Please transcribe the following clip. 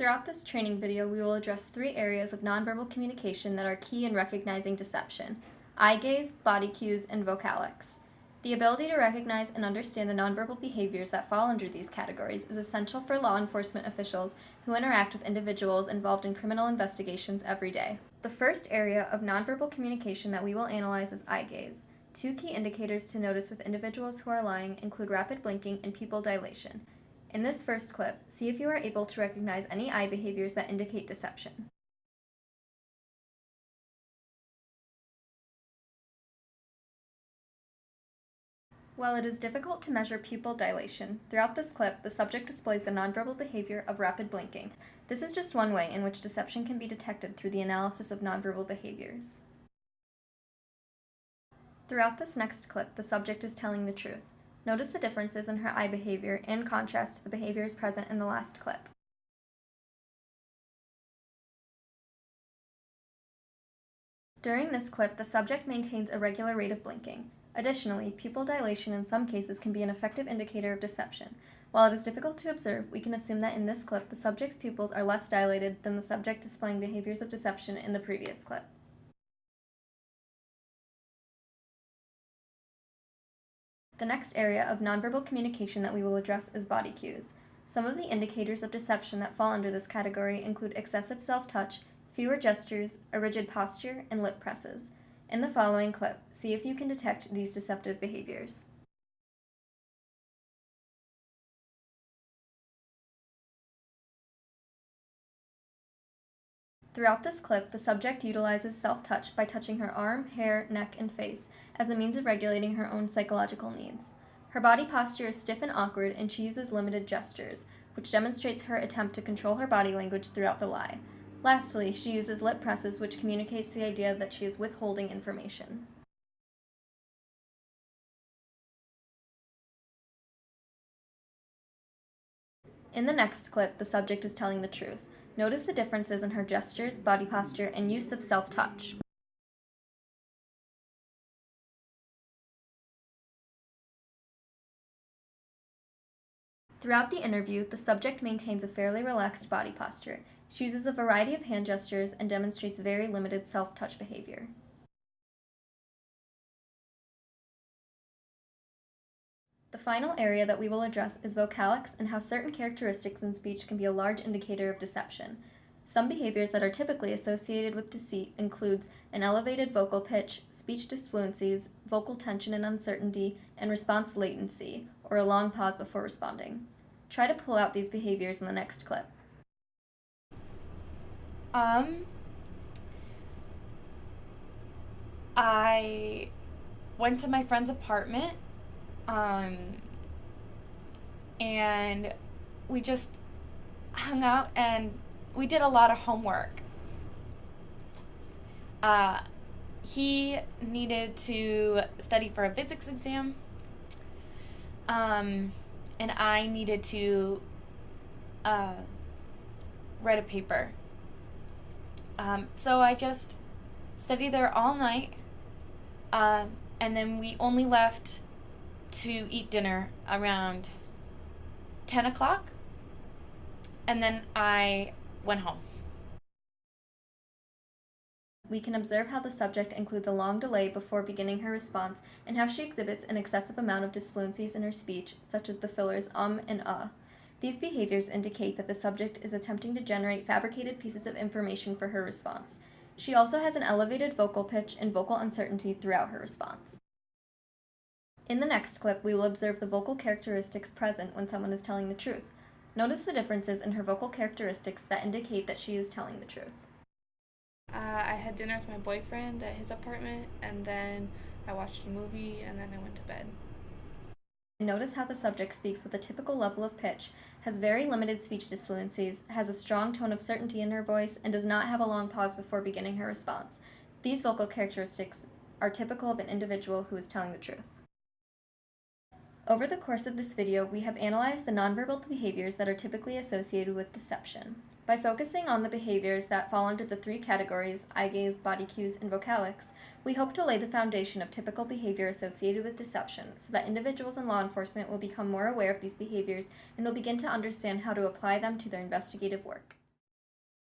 Throughout this training video, we will address 3 areas of nonverbal communication that are key in recognizing deception: eye gaze, body cues, and vocalics. The ability to recognize and understand the nonverbal behaviors that fall under these categories is essential for law enforcement officials who interact with individuals involved in criminal investigations every day. The first area of nonverbal communication that we will analyze is eye gaze. 2 key indicators to notice with individuals who are lying include rapid blinking and pupil dilation. In this first clip, see if you are able to recognize any eye behaviors that indicate deception. While it is difficult to measure pupil dilation, throughout this clip, the subject displays the nonverbal behavior of rapid blinking. This is just one way in which deception can be detected through the analysis of nonverbal behaviors. Throughout this next clip, the subject is telling the truth. Notice the differences in her eye behavior in contrast to the behaviors present in the last clip. During this clip, the subject maintains a regular rate of blinking. Additionally, pupil dilation in some cases can be an effective indicator of deception. While it is difficult to observe, we can assume that in this clip, the subject's pupils are less dilated than the subject displaying behaviors of deception in the previous clip. The next area of nonverbal communication that we will address is body cues. Some of the indicators of deception that fall under this category include excessive self-touch, fewer gestures, a rigid posture, and lip presses. In the following clip, see if you can detect these deceptive behaviors. Throughout this clip, the subject utilizes self-touch by touching her arm, hair, neck, and face as a means of regulating her own psychological needs. Her body posture is stiff and awkward, and she uses limited gestures, which demonstrates her attempt to control her body language throughout the lie. Lastly, she uses lip presses, which communicates the idea that she is withholding information. In the next clip, the subject is telling the truth. Notice the differences in her gestures, body posture, and use of self-touch. Throughout the interview, the subject maintains a fairly relaxed body posture. She uses a variety of hand gestures and demonstrates very limited self-touch behavior. The final area that we will address is vocalics and how certain characteristics in speech can be a large indicator of deception. Some behaviors that are typically associated with deceit includes an elevated vocal pitch, speech disfluencies, vocal tension and uncertainty, and response latency, or a long pause before responding. Try to pull out these behaviors in the next clip. I went to my friend's apartment, and we just hung out and we did a lot of homework. He needed to study for a physics exam, and I needed to write a paper. So I just studied there all night, and then we only left to eat dinner around 10 o'clock, and then I went home. We can observe how the subject includes a long delay before beginning her response and how she exhibits an excessive amount of disfluencies in her speech, such as the fillers and These behaviors indicate that the subject is attempting to generate fabricated pieces of information for her response. She also has an elevated vocal pitch and vocal uncertainty throughout her response. In the next clip, we will observe the vocal characteristics present when someone is telling the truth. Notice the differences in her vocal characteristics that indicate that she is telling the truth. I had dinner with my boyfriend at his apartment, and then I watched a movie, and then I went to bed. Notice how the subject speaks with a typical level of pitch, has very limited speech disfluencies, has a strong tone of certainty in her voice, and does not have a long pause before beginning her response. These vocal characteristics are typical of an individual who is telling the truth. Over the course of this video, we have analyzed the nonverbal behaviors that are typically associated with deception. By focusing on the behaviors that fall under the 3 categories, eye gaze, body cues, and vocalics, we hope to lay the foundation of typical behavior associated with deception so that individuals in law enforcement will become more aware of these behaviors and will begin to understand how to apply them to their investigative work.